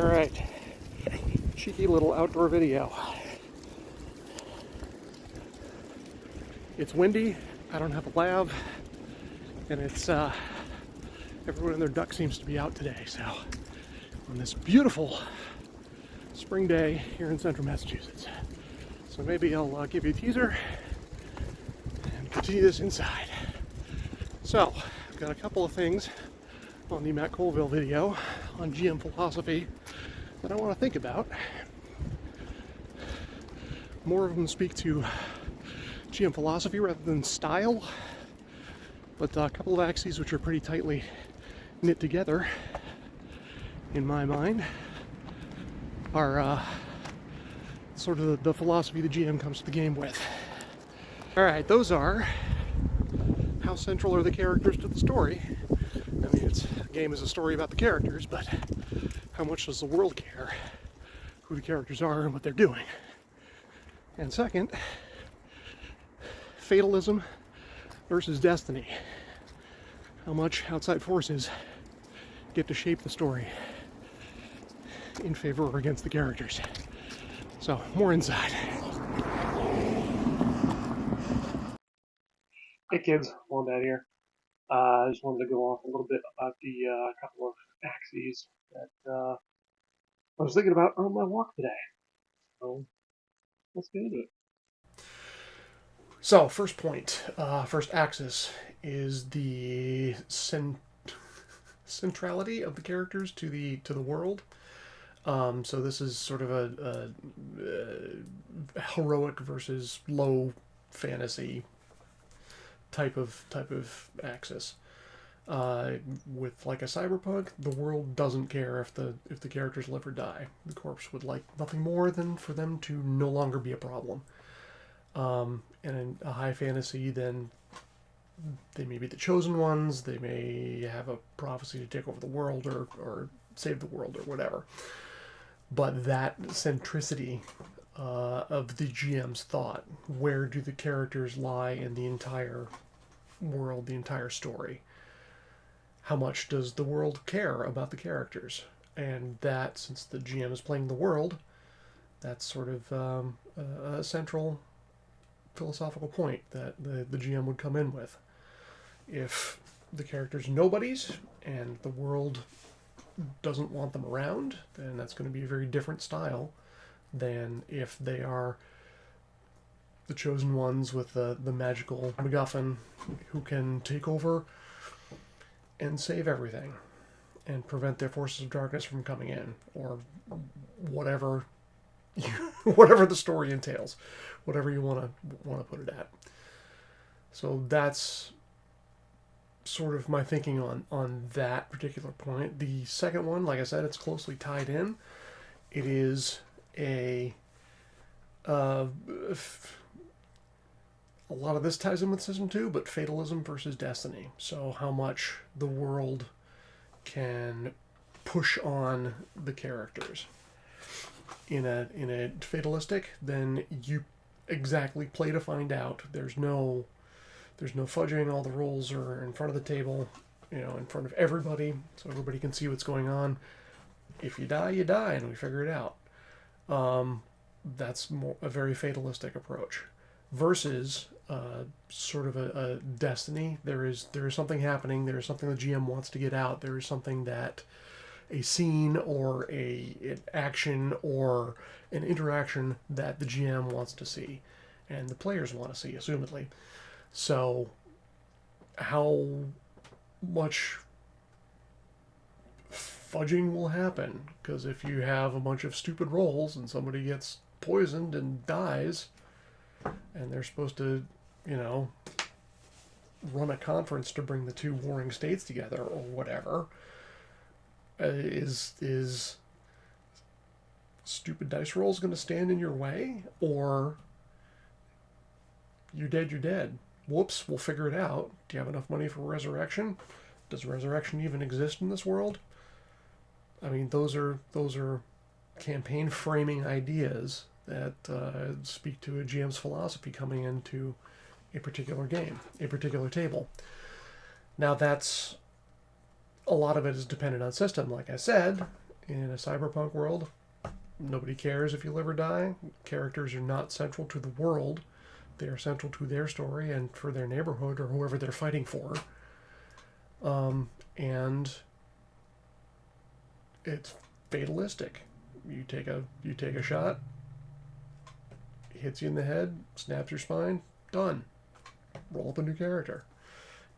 Alright, cheeky little outdoor video. It's windy, I don't have a lav, and it's, everyone and their duck seems to be out today, so on this beautiful spring day here in central Massachusetts. So maybe I'll give you a teaser and continue this inside. So, I've got a couple of things on the Matt Colville video on GM philosophy that I want to think about. More of them speak to GM philosophy rather than style, but a couple of axes which are pretty tightly knit together in my mind are sort of the philosophy the GM comes to the game with. Alright, those are: how central are the characters to the story? I mean, a game is a story about the characters, but how much does the world care who the characters are and what they're doing? And second, fatalism versus destiny. How much outside forces get to shape the story in favor or against the characters. So, more inside. Hey kids, Wombat here. I just wanted to go off a little bit about the couple of axes that I was thinking about on my walk today. So, let's get into it. So, first point, first axis is the centrality of the characters to the world. So this is sort of a heroic versus low fantasy type of axis. With like a cyberpunk, the world doesn't care if the characters live or die. The corpse would like nothing more than for them to no longer be a problem. And in a high fantasy, then they may be the chosen ones. They may have a prophecy to take over the world or save the world or whatever. But that centricity of the GM's thought, where do the characters lie in the entire world, the entire story? How much does the world care about the characters? And that, since the GM is playing the world, that's sort of a central philosophical point that the GM would come in with. If the characters are nobodies and the world doesn't want them around, then that's going to be a very different style than if they are the chosen ones with the magical MacGuffin who can take over and save everything and prevent their forces of darkness from coming in, or whatever whatever the story entails, whatever you want to put it at. So that's sort of my thinking on that particular point. The second one, like I said, it's closely tied in. It is a lot of this ties in with System 2, but fatalism versus destiny. So how much the world can push on the characters. In a fatalistic, then you exactly play to find out. There's no fudging. All the rules are in front of the table, in front of everybody, so everybody can see what's going on. If you die, you die, and we figure it out. That's a very fatalistic approach. Versus sort of a destiny. There is something happening. There is something the GM wants to get out. There is something that a scene or an action or an interaction that the GM wants to see and the players want to see, assumedly. So how much fudging will happen? Because if you have a bunch of stupid rolls and somebody gets poisoned and dies, and they're supposed to, run a conference to bring the two warring states together or whatever, is stupid dice rolls going to stand in your way? Or you're dead. Whoops, we'll figure it out. Do you have enough money for resurrection? Does resurrection even exist in this world? I mean, those are campaign framing ideas that speak to a GM's philosophy coming into a particular game, a particular table. Now, that's a lot of it is dependent on system, like I said, In a cyberpunk world, nobody cares if you live or die. Characters are not central to the world. They are central to their story and for their neighborhood or whoever they're fighting for. And it's fatalistic. You take a shot, hits you in the head, snaps your spine, done. Roll up a new character.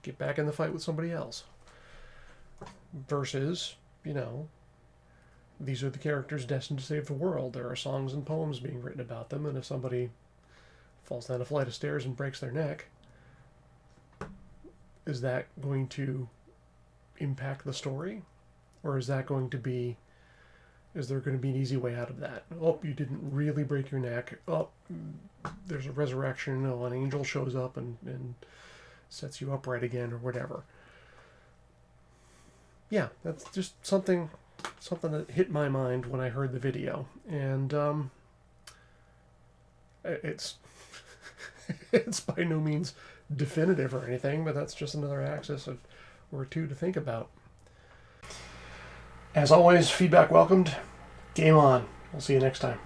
Get back in the fight with somebody else. Versus, these are the characters destined to save the world. There are songs and poems being written about them, and if somebody falls down a flight of stairs and breaks their neck, is that going to impact the story? Or is there going to be an easy way out of that? Oh, you didn't really break your neck. Oh, there's a resurrection. Oh, an angel shows up and sets you upright again or whatever. Yeah, that's just something that hit my mind when I heard the video. And it's it's by no means definitive or anything, but that's just another axis or two to think about. As always, feedback welcomed. Game on. We'll see you next time.